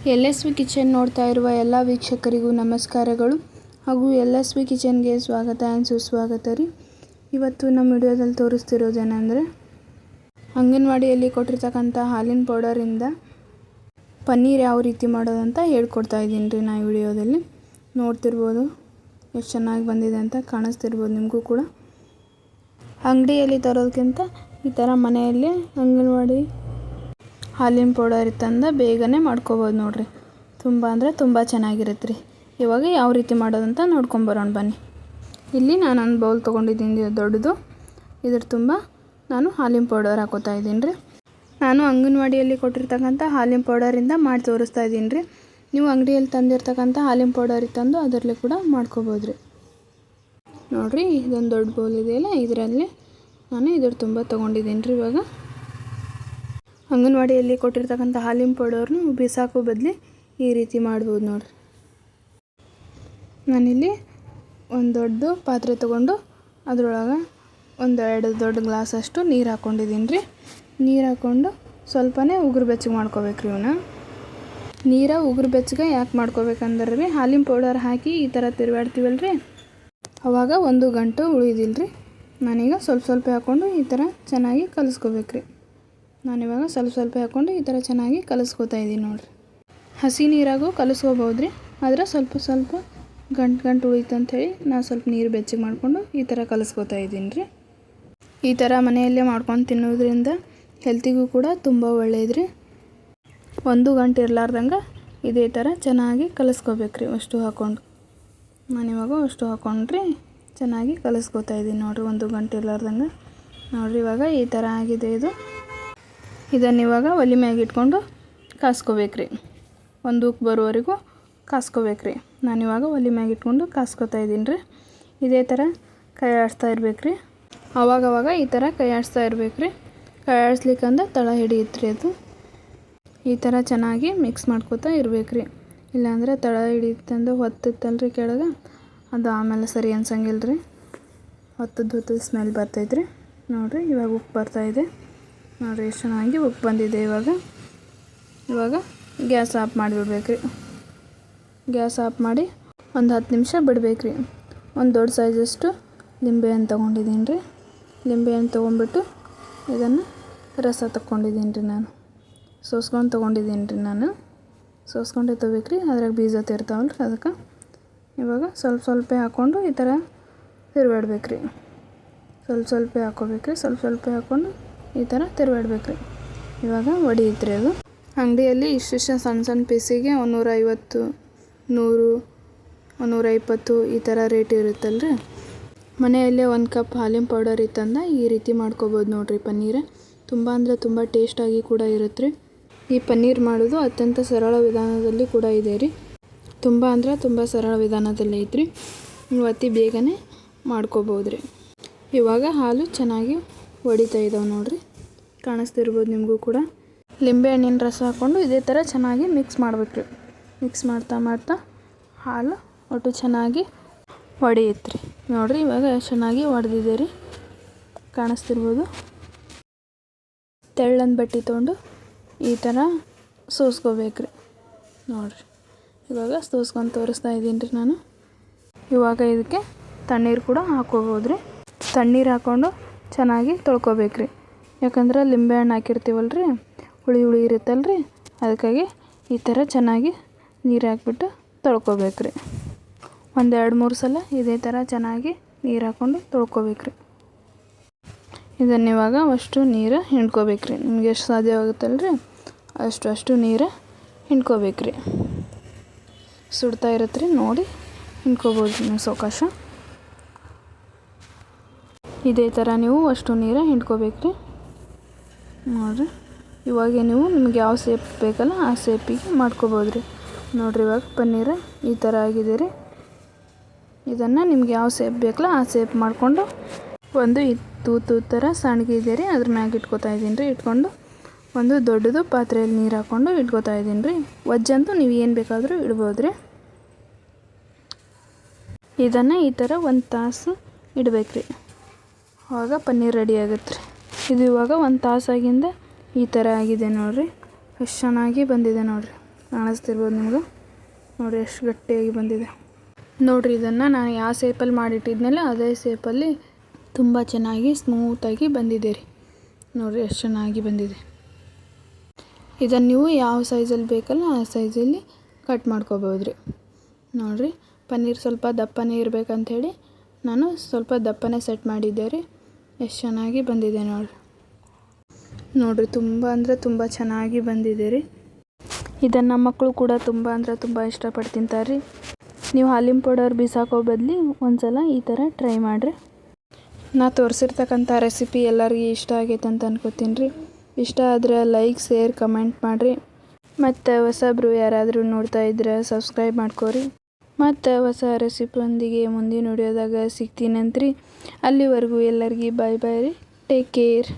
LSV kitchen ನೋಡ್ತಾ ಇರುವ ಎಲ್ಲ ವೀಕ್ಷಕರಿಗೂ ನಮಸ್ಕಾರಗಳು ಹಾಗೂ LSV ಕಿಚನ್ಗೆ ಸ್ವಾಗತ ಆ್ಯಂಡ್ ಸುಸ್ವಾಗತ ರೀ. ಇವತ್ತು ನಮ್ಮ ವಿಡಿಯೋದಲ್ಲಿ ತೋರಿಸ್ತಿರೋದೇನೆಂದರೆ ಅಂಗನವಾಡಿಯಲ್ಲಿ ಕೊಟ್ಟಿರ್ತಕ್ಕಂಥ ಹಾಲಿನ ಪೌಡರಿಂದ ಪನ್ನೀರ್ ಯಾವ ರೀತಿ ಮಾಡೋದಂತ ಹೇಳ್ಕೊಡ್ತಾ ಇದ್ದೀನಿ ರೀ. ನಾ ಈ ವಿಡಿಯೋದಲ್ಲಿ ನೋಡ್ತಿರ್ಬೋದು ಎಷ್ಟು ಚೆನ್ನಾಗಿ ಬಂದಿದೆ ಅಂತ ಕಾಣಿಸ್ತಿರ್ಬೋದು ನಿಮಗೂ ಕೂಡ. ಅಂಗಡಿಯಲ್ಲಿ ತರೋದಕ್ಕಿಂತ ಈ ಥರ ಮನೆಯಲ್ಲಿ ಅಂಗನವಾಡಿ ಹಾಲಿನ ಪೌಡರ್ ಇತ್ತಂದ ಬೇಗನೆ ಮಾಡ್ಕೋಬೋದು ನೋಡಿರಿ. ತುಂಬ ಅಂದರೆ ತುಂಬ ಚೆನ್ನಾಗಿರುತ್ತೆ ರೀ. ಇವಾಗ ಯಾವ ರೀತಿ ಮಾಡೋದಂತ ನೋಡ್ಕೊಂಬರೋಣ ಬನ್ನಿ. ಇಲ್ಲಿ ನಾನು ಒಂದು ಬೌಲ್ ತೊಗೊಂಡಿದ್ದೀನಿ ದೊಡ್ಡದು. ಇದ್ರ ತುಂಬ ನಾನು ಹಾಲಿನ ಪೌಡರ್ ಹಾಕೋತಾ ಇದ್ದೀನಿ ರೀ. ನಾನು ಅಂಗನವಾಡಿಯಲ್ಲಿ ಕೊಟ್ಟಿರ್ತಕ್ಕಂಥ ಹಾಲಿನ ಪೌಡರಿಂದ ಮಾಡಿ ತೋರಿಸ್ತಾ ಇದ್ದೀನಿ ರೀ. ನೀವು ಅಂಗಡಿಯಲ್ಲಿ ತಂದಿರ್ತಕ್ಕಂಥ ಹಾಲಿನ ಪೌಡರ್ ತಂದು ಅದರಲ್ಲಿ ಕೂಡ ಮಾಡ್ಕೋಬೋದು ರೀ. ನೋಡಿರಿ, ಇದೊಂದು ದೊಡ್ಡ ಬೌಲ್ ಇದೆಯಲ್ಲ, ಇದರಲ್ಲಿ ನಾನು ಇದ್ರ ತುಂಬ ತೊಗೊಂಡಿದ್ದೀನಿ ರೀ. ಇವಾಗ ಅಂಗನವಾಡಿಯಲ್ಲಿ ಕೊಟ್ಟಿರ್ತಕ್ಕಂಥ ಹಾಲಿನ ಪೌಡರ್ನು ಬಿಸಾಕೋ ಬದಲು ಈ ರೀತಿ ಮಾಡ್ಬೋದು ನೋಡಿರಿ. ನಾನಿಲ್ಲಿ ಒಂದು ದೊಡ್ಡ ಪಾತ್ರೆ ತೊಗೊಂಡು ಅದರೊಳಗೆ ಎರಡು ದೊಡ್ಡ ಗ್ಲಾಸಷ್ಟು ನೀರು ಹಾಕ್ಕೊಂಡಿದ್ದೀನಿ ರೀ. ನೀರು ಹಾಕ್ಕೊಂಡು ಸ್ವಲ್ಪನೇ ಉಗುರು ಬೆಚ್ಚಗೆ ಮಾಡ್ಕೋಬೇಕು ರೀ. ಇವನ್ನ ನೀರು ಉಗುರು ಬೆಚ್ಚಗೆ ಯಾಕೆ ಮಾಡ್ಕೋಬೇಕಂದ್ರೆ ರೀ, ಹಾಲಿನ ಪೌಡರ್ ಹಾಕಿ ಈ ಥರ ತಿರುಗಾಡ್ತೀವಲ್ಲ ರೀ, ಅವಾಗ ಒಂದು ಗಂಟು ಉಳಿದಿಲ್ಲ ರೀ. ನಾನೀಗ ಸ್ವಲ್ಪ ಹಾಕ್ಕೊಂಡು ಈ ಥರ ಚೆನ್ನಾಗಿ ಕಲಿಸ್ಕೋಬೇಕು ರೀ. ನಾನಿವಾಗ ಸ್ವಲ್ಪ ಹಾಕ್ಕೊಂಡು ಈ ಥರ ಚೆನ್ನಾಗಿ ಕಲಿಸ್ಕೋತಾ ಇದ್ದೀನಿ ನೋಡಿರಿ. ಹಸಿ ನೀರಾಗೂ ಕಲಿಸ್ಕೋಬೋದು ರೀ, ಆದರೆ ಸ್ವಲ್ಪ ಗಂಟು ಉಳಿತು ಅಂಥೇಳಿ ನಾನು ಸ್ವಲ್ಪ ನೀರು ಬೆಚ್ಚಗೆ ಮಾಡಿಕೊಂಡು ಈ ಥರ ಕಲಿಸ್ಕೋತಾ ಇದ್ದೀನಿ ರೀ. ಈ ಥರ ಮನೆಯಲ್ಲೇ ಮಾಡ್ಕೊಂಡು ತಿನ್ನೋದ್ರಿಂದ ಹೆಲ್ತಿಗೂ ಕೂಡ ತುಂಬ ಒಳ್ಳೇದು ರೀ. ಒಂದು ಗಂಟೆ ಇರಲಾರ್ದಂಗೆ ಇದೇ ಥರ ಚೆನ್ನಾಗಿ ಕಲಿಸ್ಕೋಬೇಕು ರೀ. ಅಷ್ಟು ಹಾಕ್ಕೊಂಡು ನಾನಿವಾಗ ಅಷ್ಟು ಹಾಕ್ಕೊಂಡ್ರಿ ಚೆನ್ನಾಗಿ ಕಲಿಸ್ಕೋತಾ ಇದ್ದೀನಿ ನೋಡಿರಿ. ಒಂದು ಗಂಟೆ ಇರಲಾರ್ದಂಗೆ ನೋಡಿರಿ. ಇವಾಗ ಈ ಥರ ಆಗಿದೆ ಇದು. ಇದನ್ನಿವಾಗ ಒಲೆ ಮ್ಯಾಗ ಇಟ್ಕೊಂಡು ಕಾಸ್ಕೋಬೇಕು ರೀ. ಒಂದು ಉಪ್ಪು ಬರೋವರೆಗೂ ಕಾಸ್ಕೋಬೇಕು ರೀ. ನಾನಿವಾಗ ಒಲೆ ಮ್ಯಾಗ ಇಟ್ಕೊಂಡು ಕಾಸ್ಕೋತಾ ಇದ್ದೀನಿ ರೀ. ಇದೇ ಥರ ಕೈ ಆಡಿಸ್ತಾ ಇರ್ಬೇಕು ರೀ. ಅವಾಗವಾಗ ಈ ಥರ ಕೈ ಆಡಿಸ್ತಾ ಇರ್ಬೇಕು ರೀ. ಕೈ ಆಡಿಸ್ಲಿಕ್ಕಂದ್ರೆ ತಳ ಹಿಡಿಯುತ್ತೆ ರೀ. ಅದು ಈ ಥರ ಚೆನ್ನಾಗಿ ಮಿಕ್ಸ್ ಮಾಡ್ಕೋತಾ ಇರ್ಬೇಕು ರೀ. ಇಲ್ಲಾಂದರೆ ತಳ ಹಿಡಿಯುತ್ತಂದು ಹೊತ್ತುತ್ತಲ್ರಿ ಕೆಳಗೆ, ಅದು ಆಮೇಲೆ ಸರಿ ಅನ್ಸಂಗಿಲ್ಲ ರೀ. ಹೊತ್ತದ ಸ್ಮೆಲ್ ಬರ್ತೈತೆ ರೀ. ನೋಡಿರಿ, ಇವಾಗ ಉಪ್ಪು ಬರ್ತಾಯಿದೆ ನೋಡಿರಿ. ಎಷ್ಟು ಚೆನ್ನಾಗಿ ಉಪ್ಪು ಬಂದಿದೆ. ಇವಾಗ ಗ್ಯಾಸ್ ಆಫ್ ಮಾಡಿಬಿಡ್ಬೇಕು ರೀ. ಗ್ಯಾಸ್ ಆಫ್ ಮಾಡಿ ಒಂದು 10 ನಿಮಿಷ ಬಿಡ್ಬೇಕು ರೀ. ಒಂದು ದೊಡ್ಡ ಸೈಜಷ್ಟು ಲಿಂಬೆಹಣ್ಣು ತೊಗೊಂಡಿದ್ದೀನಿ ರೀ. ಲಿಂಬೆಹಣ್ಣು ತೊಗೊಂಡ್ಬಿಟ್ಟು ಇದನ್ನು ರಸ ತಗೊಂಡಿದ್ದೀನಿ ರೀ. ನಾನು ಸೋಸ್ಕೊಂಡು ತೊಗೊಂಡಿದ್ದೀನಿ ರೀ. ನಾನು ಸೋಸ್ಕೊಂಡೆ ತೊಗೋಬೇಕು ರೀ. ಅದ್ರಾಗ ಬೀಜ ತಿರ್ತಾವಲ್ಲ ರೀ, ಅದಕ್ಕೆ ಇವಾಗ ಸ್ವಲ್ಪ ಹಾಕ್ಕೊಂಡು ಈ ಥರ ತಿರುಗಾಡ್ಬೇಕು ರೀ. ಸ್ವಲ್ಪ ಹಾಕ್ಕೋಬೇಕು ರೀ. ಸ್ವಲ್ಪ ಹಾಕ್ಕೊಂಡು ಈ ಥರ ತಿರುಗಾಡ್ಬೇಕು ರೀ. ಇವಾಗ ಒಡಿಯುತ್ತೆ ರೀ ಅದು. ಅಂಗಡಿಯಲ್ಲಿ ಇಷ್ಟಿಷ್ಟು ಸಣ್ಣ ಪೀಸಿಗೆ 150, 100, 120 ಈ ಥರ ರೇಟ್ ಇರುತ್ತಲ್ಲ ರೀ. ಮನೆಯಲ್ಲೇ 1 ಕಪ್ ಹಾಲಿನ ಪೌಡರ್ ಇತ್ತಂದ ಈ ರೀತಿ ಮಾಡ್ಕೋಬೋದು ನೋಡಿರಿ. ಪನ್ನೀರ್ ತುಂಬ ಅಂದರೆ ತುಂಬ ಟೇಸ್ಟಾಗಿ ಕೂಡ ಇರುತ್ತೆ ರೀ. ಈ ಪನ್ನೀರ್ ಮಾಡೋದು ಅತ್ಯಂತ ಸರಳ ವಿಧಾನದಲ್ಲಿ ಕೂಡ ಇದೆ ರೀ. ತುಂಬ ಅಂದರೆ ತುಂಬ ಸರಳ ವಿಧಾನದಲ್ಲಿ ಐತ್ರಿ. ನೀವು ಅತಿ ಬೇಗನೆ ಮಾಡ್ಕೋಬೋದು ರೀ. ಇವಾಗ ಹಾಲು ಚೆನ್ನಾಗಿ ಒಡಿತಾ ಇದ್ದಾವೆ ನೋಡಿರಿ. ಕಾಣಿಸ್ತಿರ್ಬೋದು ನಿಮಗೂ ಕೂಡ. ಲಿಂಬೆಹಣ್ಣಿನ ರಸ ಹಾಕ್ಕೊಂಡು ಇದೇ ಥರ ಚೆನ್ನಾಗಿ ಮಿಕ್ಸ್ ಮಾಡ್ಬೇಕು ರೀ. ಮಿಕ್ಸ್ ಮಾಡ್ತಾ ಹಾಲು ಒಟ್ಟು ಚೆನ್ನಾಗಿ ಒಡೆಯುತ್ತೆ ರೀ. ನೋಡಿರಿ, ಇವಾಗ ಚೆನ್ನಾಗಿ ಒಡೆದಿದೆ ರೀ. ಕಾಣಿಸ್ತಿರ್ಬೋದು. ತೆಳ್ಳನ ಬಟ್ಟೆ ತೊಗೊಂಡು ಈ ಥರ ಸೋಸ್ಕೋಬೇಕು ರೀ. ನೋಡಿರಿ, ಇವಾಗ ಸೋಸ್ಕೊಂಡು ತೋರಿಸ್ತಾ ಇದ್ದೀನಿ ರೀ ನಾನು. ಇವಾಗ ಇದಕ್ಕೆ ತಣ್ಣೀರು ಕೂಡ ಹಾಕ್ಕೋಬೋದು ರೀ. ತಣ್ಣೀರು ಹಾಕ್ಕೊಂಡು ಚೆನ್ನಾಗಿ ತೊಳ್ಕೊಬೇಕು ರೀ. ಯಾಕಂದ್ರೆ ಲಿಂಬೆಹಣ್ಣು ಹಾಕಿರ್ತೀವಲ್ಲ ರೀ, ಹುಳಿ ಇರುತ್ತಲ್ಲ ರೀ, ಅದಕ್ಕಾಗಿ ಈ ಥರ ಚೆನ್ನಾಗಿ ನೀರು ಹಾಕ್ಬಿಟ್ಟು ತೊಳ್ಕೊಬೇಕು ರೀ. 1-2-3 ಸಲ ಇದೇ ಥರ ಚೆನ್ನಾಗಿ ನೀರು ಹಾಕ್ಕೊಂಡು ತೊಳ್ಕೊಬೇಕು ರೀ. ಇದನ್ನಿವಾಗ ಅಷ್ಟು ನೀರು ಹಿಂಡ್ಕೋಬೇಕು ರೀ. ನಿಮ್ಗೆ ಎಷ್ಟು ಸಾಧ್ಯವಾಗುತ್ತಲ್ಲ ರೀ ಅಷ್ಟು ನೀರು ಹಿಂಡ್ಕೋಬೇಕು ರೀ. ಸುಡ್ತಾ ಇರುತ್ತೆ ರೀ, ನೋಡಿ ಹಿಂಡ್ಕೋಬೋದು ನೀವು ಸಾವಕಾಶ. ಇದೇ ಥರ ನೀವು ಅಷ್ಟು ನೀರು ಹಿಂಡ್ಕೋಬೇಕು ರೀ. ನೋಡಿರಿ, ಇವಾಗ ನೀವು ನಿಮ್ಗೆ ಯಾವ ಶೇಪ್ ಬೇಕಲ್ಲ ಆ ಶೇಪಿಗೆ ಮಾಡ್ಕೋಬೋದು ರೀ. ನೋಡಿರಿ, ಇವಾಗ ಪನ್ನೀರ್ ಈ ಥರ ಆಗಿದೆ ರೀ. ಇದನ್ನು ನಿಮ್ಗೆ ಯಾವ ಶೇಪ್ ಬೇಕಲ್ಲ ಆ ಶೇಪ್ ಮಾಡಿಕೊಂಡು ಒಂದು ತೂತು ಥರ ಸಣ್ಣಗೆ ಇದೆ ರೀ, ಅದ್ರ ಮ್ಯಾಗ ಇಟ್ಕೋತಾ ಇದ್ದೀನಿ ರೀ. ಇಟ್ಕೊಂಡು ಒಂದು ದೊಡ್ಡದು ಪಾತ್ರೆಯಲ್ಲಿ ನೀರು ಹಾಕ್ಕೊಂಡು ಇಟ್ಕೋತಾ ಇದ್ದೀನಿ ರೀ. ವಜ್ಜಂತೂ ನೀವು ಏನು ಬೇಕಾದರೂ ಇಡ್ಬೋದು ರೀ. ಇದನ್ನು ಈ ಥರ 1 ತಾಸು ಇಡಬೇಕು ರೀ. ಆವಾಗ ಪನ್ನೀರ್ ರೆಡಿ ಆಗುತ್ತೆ ರೀ. ಇದು ಇವಾಗ 1 ತಾಸಾಗಿಂದ ಈ ಥರ ಆಗಿದೆ ನೋಡಿರಿ. ಎಷ್ಟು ಚೆನ್ನಾಗಿ ಬಂದಿದೆ ನೋಡಿರಿ. ಕಾಣಿಸ್ತಿರ್ಬೋದು ನಿಮ್ಗೆ. ನೋಡಿ ಎಷ್ಟು ಗಟ್ಟಿಯಾಗಿ ಬಂದಿದೆ ನೋಡಿರಿ. ಇದನ್ನು ನಾನು ಯಾವ ಶೇಪಲ್ಲಿ ಮಾಡಿಟ್ಟಿದ್ನಲ್ಲ ಅದೇ ಶೇಪಲ್ಲಿ ತುಂಬ ಚೆನ್ನಾಗಿ ಸ್ಮೂತಾಗಿ ಬಂದಿದೆ ರೀ. ನೋಡಿರಿ ಎಷ್ಟು ಚೆನ್ನಾಗಿ ಬಂದಿದೆ. ಇದನ್ನು ನೀವು ಯಾವ ಸೈಜಲ್ಲಿ ಬೇಕಲ್ಲ ಆ ಸೈಜಲ್ಲಿ ಕಟ್ ಮಾಡ್ಕೋಬೋದು ರೀ. ನೋಡಿರಿ ಪನ್ನೀರ್ ಸ್ವಲ್ಪ ದಪ್ಪನೇ ಇರಬೇಕಂಥೇಳಿ ನಾನು ಸ್ವಲ್ಪ ದಪ್ಪನೇ ಸೆಟ್ ಮಾಡಿದ್ದೆ ರೀ. ಎಷ್ಟು ಚೆನ್ನಾಗಿ ಬಂದಿದೆ ನೋಡಿರಿ. ತುಂಬ ಅಂದರೆ ತುಂಬ ಚೆನ್ನಾಗಿ ಬಂದಿದೆ ರೀ. ಇದನ್ನು ಮಕ್ಕಳು ಕೂಡ ತುಂಬ ಅಂದರೆ ತುಂಬ ಇಷ್ಟಪಟ್ಟು ತಿಂತಾರೆ ರೀ. ನೀವು ಹಾಲಿನ ಪೌಡರ್ ಬಿಸಾಕೋ ಬದಲು ಒಂದ್ಸಲ ಈ ಥರ ಟ್ರೈ ಮಾಡಿರಿ. ನಾ ತೋರಿಸಿರ್ತಕ್ಕಂಥ ರೆಸಿಪಿ ಎಲ್ಲರಿಗೂ ಇಷ್ಟ ಆಗೈತೆ ಅಂತ ಅನ್ಕೋತೀನಿ ರೀ. ಇಷ್ಟ ಆದರೆ ಲೈಕ್, ಶೇರ್, ಕಮೆಂಟ್ ಮಾಡಿರಿ. ಮತ್ತು ಹೊಸಬ್ರು ಯಾರಾದರೂ ನೋಡ್ತಾ ಇದ್ರೆ ಸಬ್ಸ್ಕ್ರೈಬ್ ಮಾಡ್ಕೋರಿ. ಮತ್ತು ಹೊಸ ರೆಸಿಪಿಯೊಂದಿಗೆ ಮುಂದಿನ ವಿಡಿಯೋದಾಗ ಸಿಗ್ತೀನಂತ್ರಿ. ಅಲ್ಲಿವರೆಗೂ ಎಲ್ಲರಿಗೂ ಬಾಯ್ ಬಾಯ್ ರೀ. Take care.